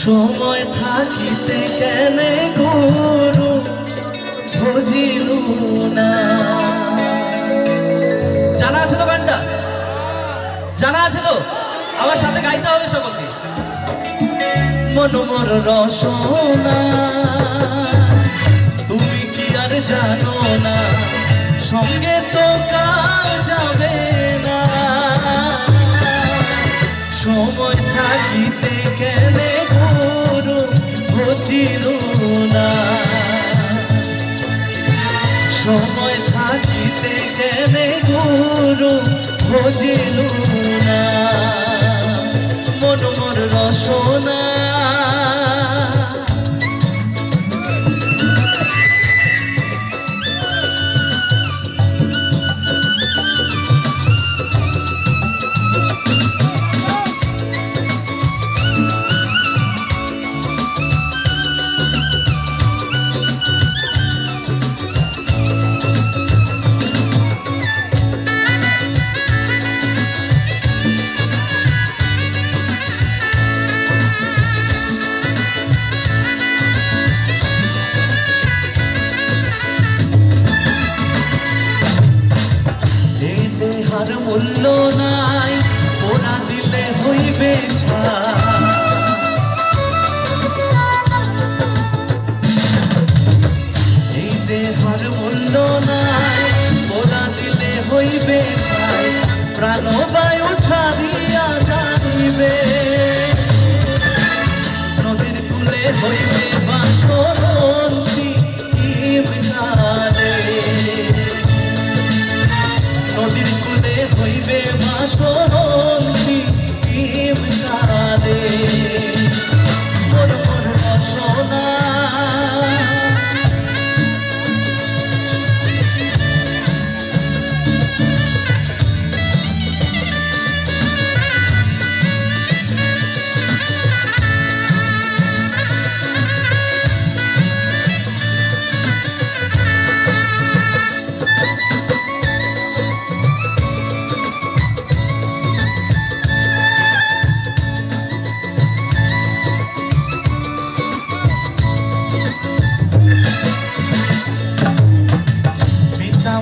সময় থাকিতে কেনে গুরু বুঝিলু না। জানা আছে তো গানটা? জানা আছে তো? আমার সাথে গাইতে হবে সকলকে। মনোমর রসনা তুমি কি আর জানো না, সঙ্গে তো কার যাবে না। সময় থাকিতে কেনে গুরু বুঝিলু না, সময় থাকিতে কেনে গুরু বুঝিলু না। মনোমর রসনা আর মূল্য নাই, ওরা দিলে হইবে এই দেহার মূল্য নাই, ওরা দিলে হইবে ছাই। প্রাণবায়ু ছাড়িয়া যাইবে, নদীর কূলে হইবে বাসন্তী নদীর কূলে হইবে বাসন্তী কালে। মনোমর রসনা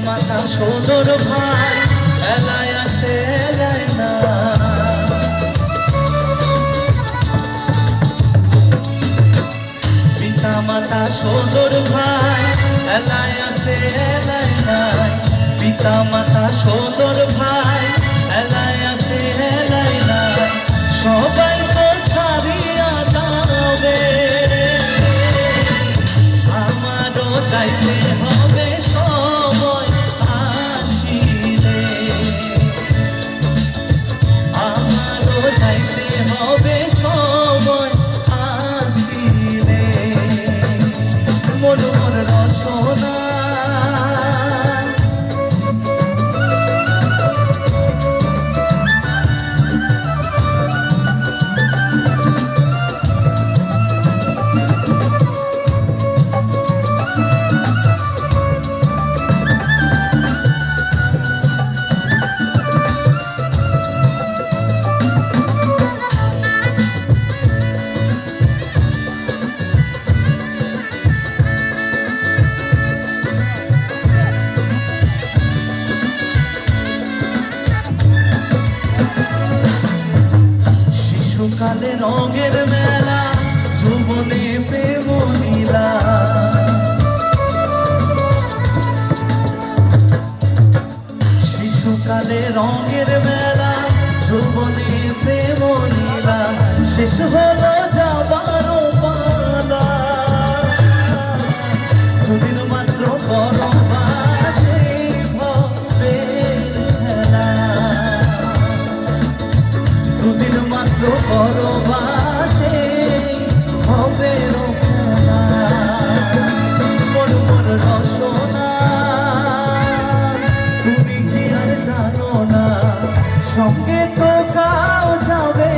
মাতা সদর ভাই এলায় আছে এলায় না। পিতা মাতা সদর ভাই এলায় আছে এলায় না। পিতা মাতা সদর ভাই এলায় আছে এলায় না। সবাই তো ছাড়িয়া যাবে, আমারও যাইতে হবে সময় আসিলে। আমারও যাইতে হবে সময় আসিলে। মনোমর রসনা কালে রঙের মেলা, যৌবনে প্রেম লীলা। শিশুকালে রঙের মেলা, যৌবনে প্রেম লীলা। শেষ হলো যাবার পালা, দুদিন মাত্র পরবাসে ভবে খেলা। দুদিন মাত্র পরবাসে হবে রচনা। মনোমর রসনা তুমি কি আর জানো না, সঙ্গে তো কাউ যাবে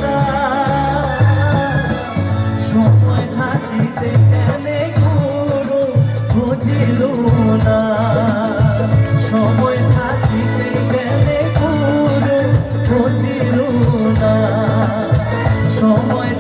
না। সময় থাকিতে কেনে গুরু বুঝিলু না, সময় থাকিতে কেনে গুরু বুঝিলু না। সময়